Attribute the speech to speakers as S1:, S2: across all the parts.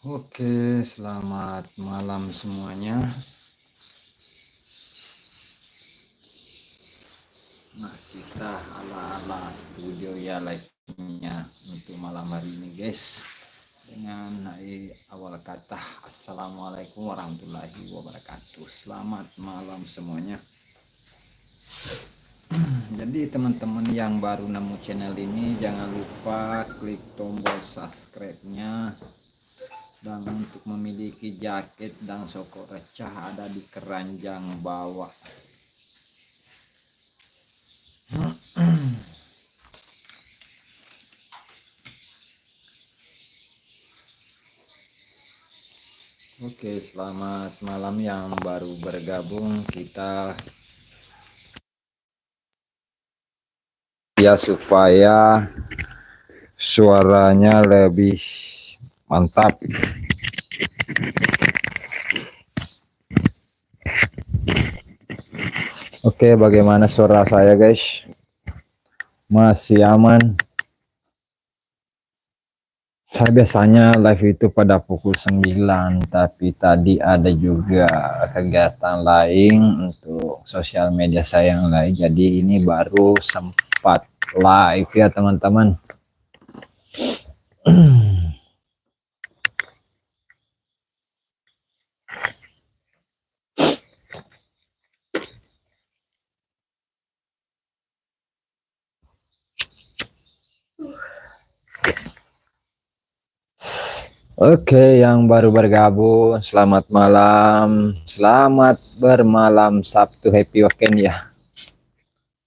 S1: Oke, selamat malam semuanya. Nah, kita ala-ala studio ya like-nya untuk malam hari ini, guys. Dengan awal kata Assalamualaikum warahmatullahi wabarakatuh. Selamat malam semuanya. Jadi teman-teman yang baru nemu channel ini jangan lupa klik tombol subscribe-nya. Dan untuk memiliki jaket dan soko recah ada di keranjang bawah. Oke, selamat malam yang baru bergabung. Kita ya supaya suaranya lebih mantap. Oke, bagaimana suara saya, guys? Masih aman? Saya biasanya live itu pada pukul 9, tapi tadi ada juga kegiatan lain untuk sosial media saya yang lain. Jadi ini baru sempat live ya, teman-teman. Oke, yang baru bergabung, selamat malam. Selamat bermalam Sabtu, happy weekend ya.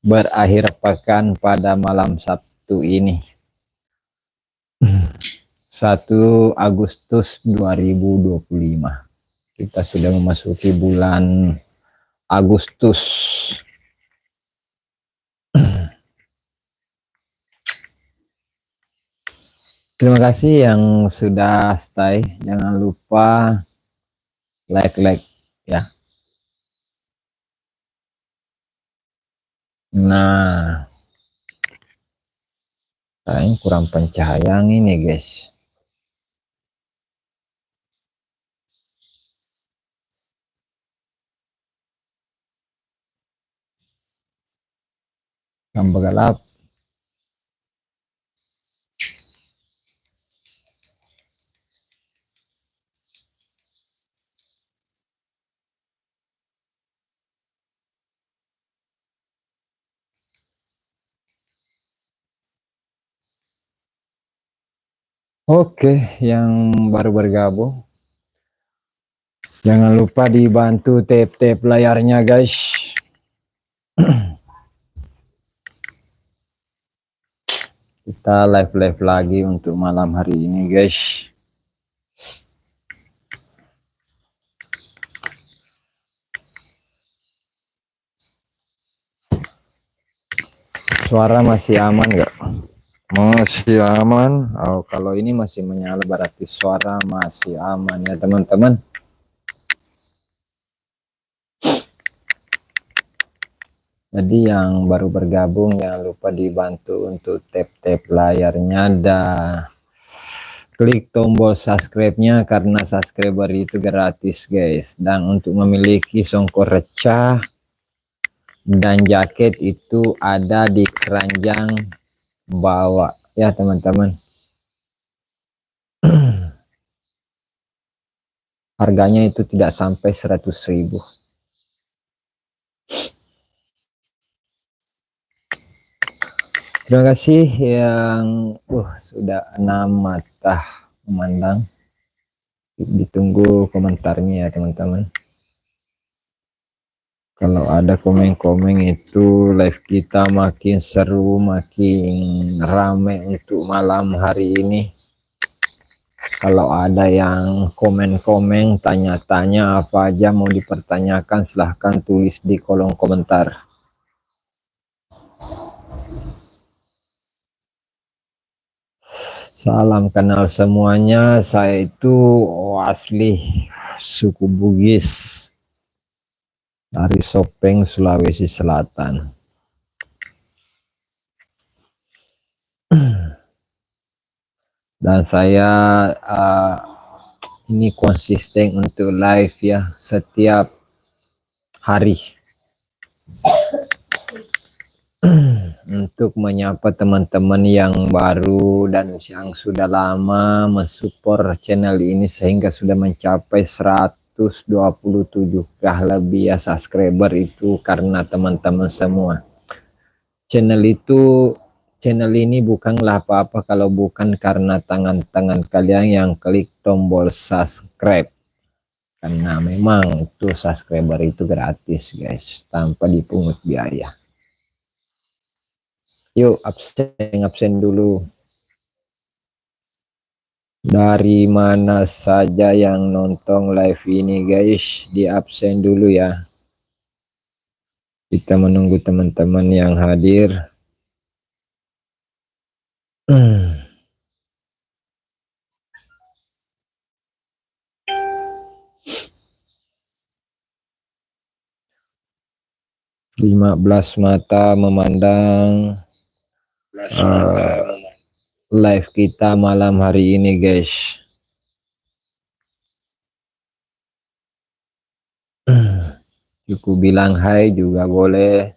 S1: Berakhir pekan pada malam Sabtu ini. 1 Agustus 2025. Kita sudah memasuki bulan Agustus. Terima kasih yang sudah stay. Jangan lupa like ya. Nah, kayaknya kurang pencahayaan ini, guys. Tambah gelap. Oke, yang baru bergabung, jangan lupa dibantu tap-tap layarnya, guys. Kita live lagi untuk malam hari ini, guys. Suara masih aman nggak? Masih aman. Oh, kalau ini masih menyala berarti suara masih aman ya, teman-teman. Jadi yang baru bergabung jangan lupa dibantu untuk tap-tap layarnya dan klik tombol subscribe-nya karena subscriber itu gratis, guys. Dan untuk memiliki songkok recah dan jaket itu ada di keranjang bawah ya, teman-teman. Harganya itu tidak sampai 100.000. Terima kasih yang sudah 6 mata memandang. Ditunggu komentarnya ya, teman-teman. Kalau ada komen-komen itu live kita makin seru, makin rame untuk malam hari ini. Kalau ada yang komen-komen, tanya-tanya apa aja mau dipertanyakan, silahkan tulis di kolom komentar. Salam kenal semuanya, saya itu asli suku Bugis dari Sopeng, Sulawesi Selatan. Dan saya ini konsisten untuk live ya setiap hari untuk menyapa teman-teman yang baru dan yang sudah lama mensupport channel ini sehingga sudah mencapai 127 lebih ya subscriber. Itu karena teman-teman semua. Channel ini bukanlah apa-apa kalau bukan karena tangan-tangan kalian yang klik tombol subscribe, karena memang itu subscriber itu gratis guys, tanpa dipungut biaya. Yuk absen dulu. Dari mana saja yang nonton live ini guys, di absen dulu ya. Kita menunggu teman-teman yang hadir. 15 mata memandang live kita malam hari ini guys. Cukup bilang hai juga boleh.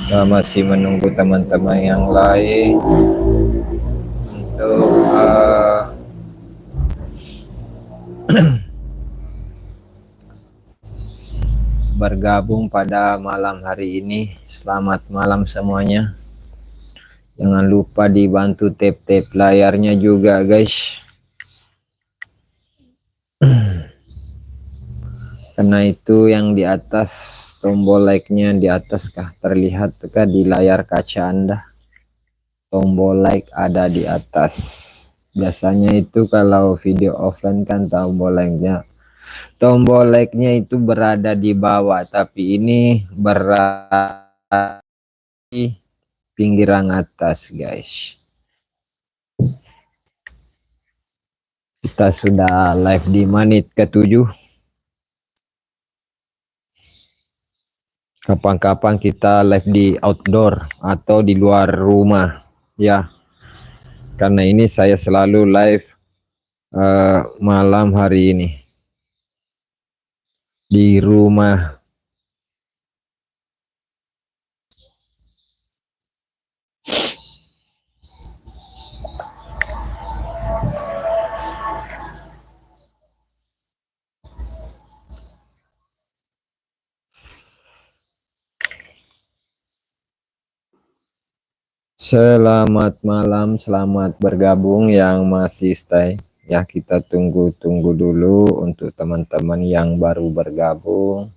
S1: Kita masih menunggu teman-teman yang lain untuk bergabung pada malam hari ini. Selamat malam semuanya. Jangan lupa dibantu tap-tap layarnya juga guys. Karena itu yang di atas tombol like-nya di atas kah terlihat kah di layar kaca Anda? Tombol like ada di atas. Biasanya itu kalau video offline kan tombol like-nya itu berada di bawah, tapi ini berada di pinggiran atas guys. Kita sudah live di menit ke-7. Kapan-kapan kita live di outdoor atau di luar rumah ya, karena ini saya selalu live malam hari ini di rumah. Selamat malam, selamat bergabung yang masih stay ya. Kita tunggu dulu untuk teman-teman yang baru bergabung.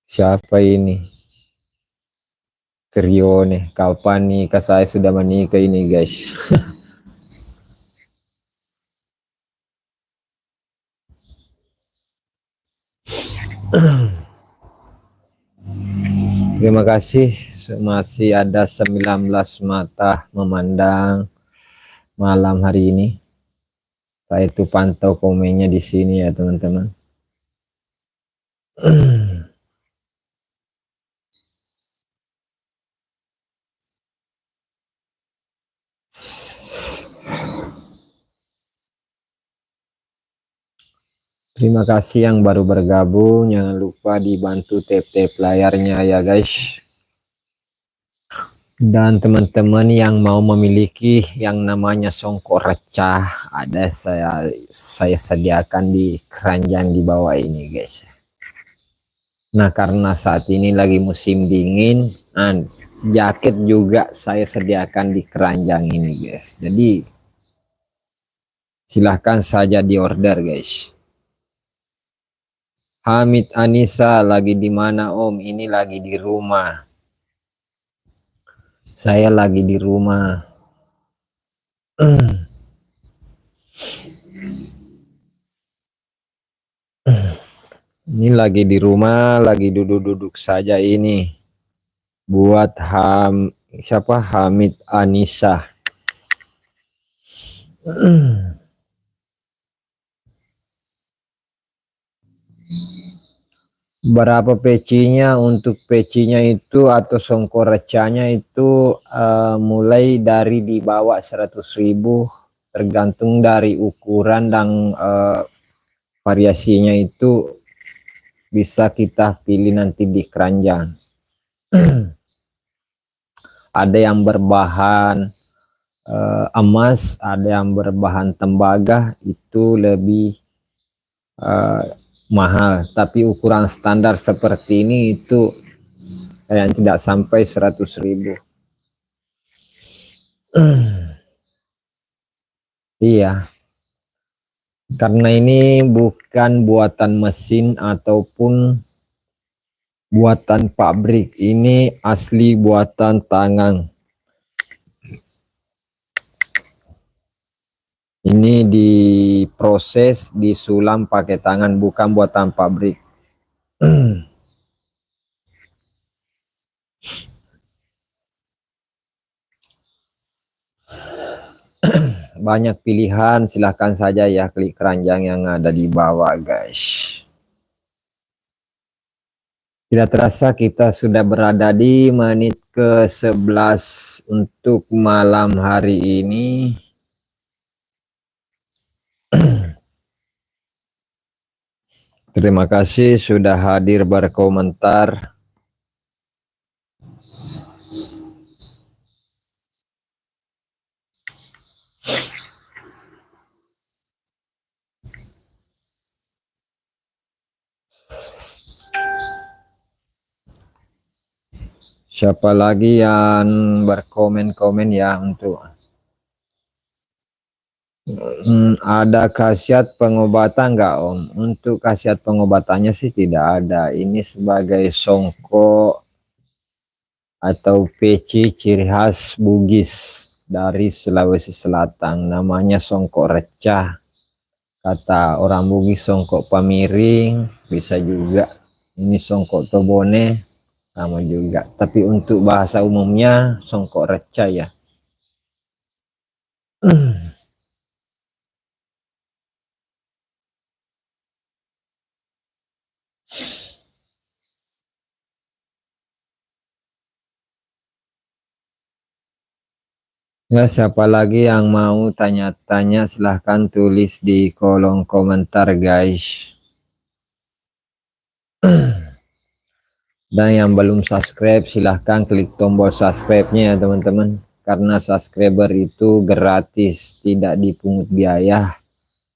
S1: Siapa ini? Krione, kapan nikah? Saya sudah menikah ini guys. Terima kasih, masih ada 19 mata memandang malam hari ini. Saya itu pantau komennya di sini ya teman-teman. Terima kasih yang baru bergabung, jangan lupa dibantu tap-tap layarnya ya guys. Dan teman-teman yang mau memiliki yang namanya songkok recah, ada saya sediakan di keranjang di bawah ini guys. Nah karena saat ini lagi musim dingin, jaket juga saya sediakan di keranjang ini guys. Jadi silahkan saja di order guys. Hamid Anissa lagi di mana Om? Ini lagi di rumah. Saya lagi di rumah. Ini lagi di rumah, lagi duduk-duduk saja ini. Buat siapa? Hamid Anissa. Berapa pecinya? Untuk pecinya itu atau songkor recanya itu mulai dari di bawah 100.000, tergantung dari ukuran dan variasinya itu bisa kita pilih nanti di keranjang. Ada yang berbahan emas, ada yang berbahan tembaga, itu lebih mahal. Tapi ukuran standar seperti ini itu yang tidak sampai 100.000. Iya, karena ini bukan buatan mesin ataupun buatan pabrik, ini asli buatan tangan. Ini diproses, disulam pakai tangan, bukan buatan pabrik. Banyak pilihan, silahkan saja ya klik keranjang yang ada di bawah guys. Tidak terasa kita sudah berada di menit ke-11 untuk malam hari ini. Terima kasih sudah hadir berkomentar. Siapa lagi yang berkomen-komen ya untuk ada khasiat pengobatan nggak Om? Untuk khasiat pengobatannya sih tidak ada. Ini sebagai songkok atau peci ciri khas Bugis dari Sulawesi Selatan. Namanya songkok recah. Kata orang Bugis songkok pamiring, bisa juga. Ini songkok tobone, sama juga. Tapi untuk bahasa umumnya songkok recah ya. Ya, siapa lagi yang mau tanya-tanya silahkan tulis di kolom komentar guys. Dan yang belum subscribe silahkan klik tombol subscribe-nya ya teman-teman. Karena subscriber itu gratis, tidak dipungut biaya.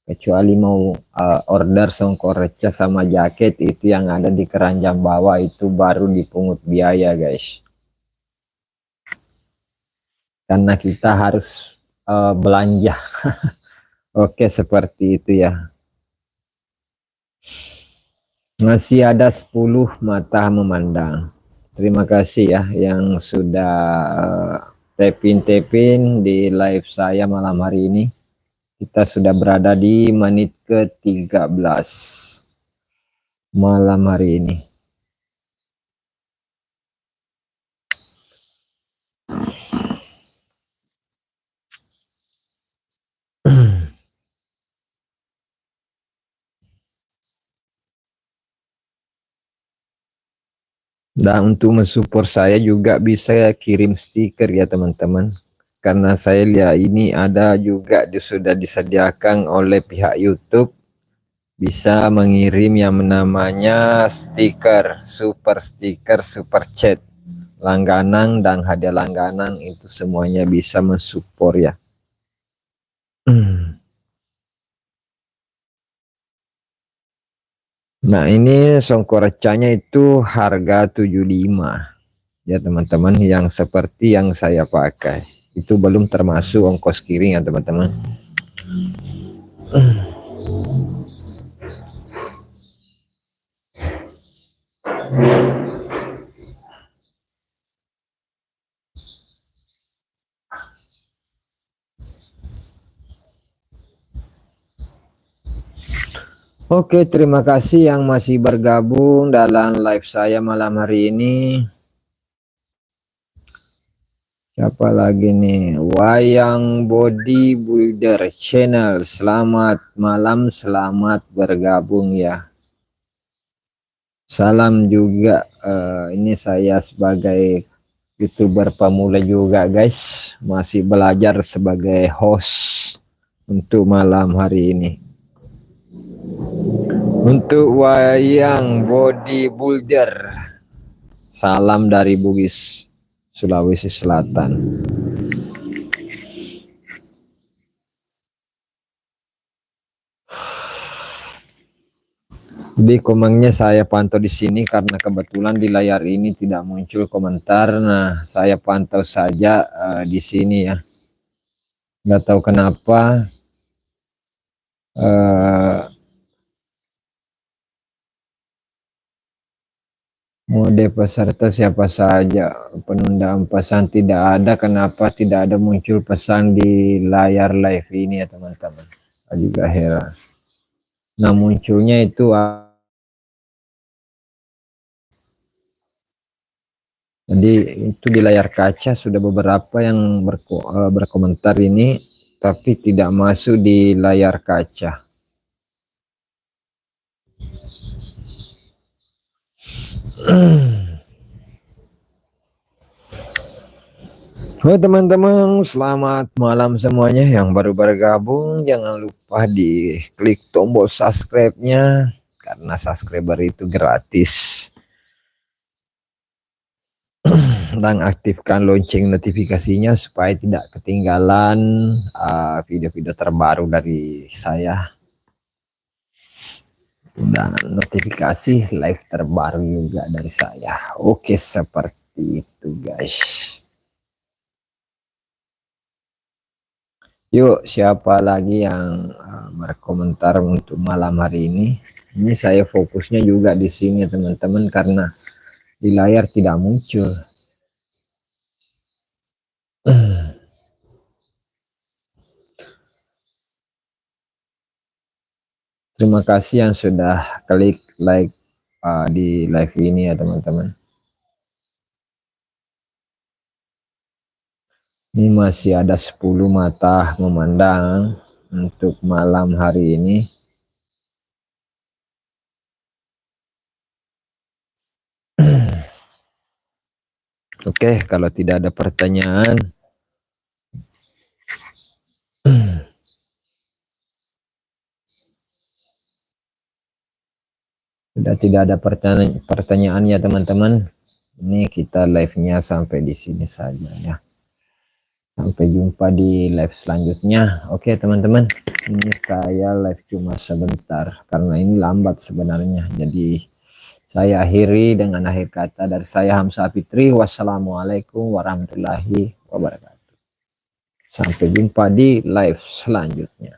S1: Kecuali mau order songkok recah sama jaket, itu yang ada di keranjang bawah itu baru dipungut biaya guys. Karena kita harus belanja. Oke, seperti itu ya. Masih ada 10 mata memandang. Terima kasih ya yang sudah tapin di live saya malam hari ini. Kita sudah berada di menit ke-13 malam hari ini. Dan untuk mensupport saya juga bisa kirim stiker ya teman-teman. Karena saya lihat ini ada juga sudah disediakan oleh pihak YouTube. Bisa mengirim yang namanya stiker, super chat. Langganan dan hadiah langganan itu semuanya bisa mensupport ya. Nah ini songkok recanya itu harga 75 ya teman-teman, yang seperti yang saya pakai itu belum termasuk ongkos kirim ya teman-teman. Oke, terima kasih yang masih bergabung dalam live saya malam hari ini. Siapa lagi nih? Wayang Bodybuilder Channel. Selamat malam, selamat bergabung ya. Salam juga. Ini saya sebagai YouTuber pemula juga guys. Masih belajar sebagai host untuk malam hari ini. Untuk Wayang Bodybuilder. Salam dari Bugis, Sulawesi Selatan. Jadi komennya saya pantau di sini karena kebetulan di layar ini tidak muncul komentar. Nah, saya pantau saja di sini ya. Nggak tahu kenapa mode peserta siapa saja, penundaan pesan tidak ada. Kenapa tidak ada muncul pesan di layar live ini ya teman-teman? Saya juga heran. Nah, munculnya itu jadi itu di layar kaca sudah beberapa yang berkomentar ini, tapi tidak masuk di layar kaca. Oh teman-teman, selamat malam semuanya yang baru bergabung. Jangan lupa di klik tombol subscribe-nya karena subscriber itu gratis. Dan aktifkan lonceng notifikasinya supaya tidak ketinggalan video-video terbaru dari saya. Dan notifikasi live terbaru juga dari saya. Oke, seperti itu guys. Yuk, siapa lagi yang berkomentar untuk malam hari ini? Ini saya fokusnya juga di sini teman-teman karena di layar tidak muncul. Terima kasih yang sudah klik like di live ini ya teman-teman. Ini masih ada 10 mata memandang untuk malam hari ini. Oke, kalau tidak ada pertanyaan, sudah tidak ada pertanyaan ya teman-teman. Ini kita live-nya sampai di sini saja ya. Sampai jumpa di live selanjutnya. Oke teman-teman, ini saya live cuma sebentar karena ini lambat sebenarnya. Jadi saya akhiri dengan akhir kata dari saya Hamzah Fitri. Wassalamualaikum warahmatullahi wabarakatuh. Sampai jumpa di live selanjutnya.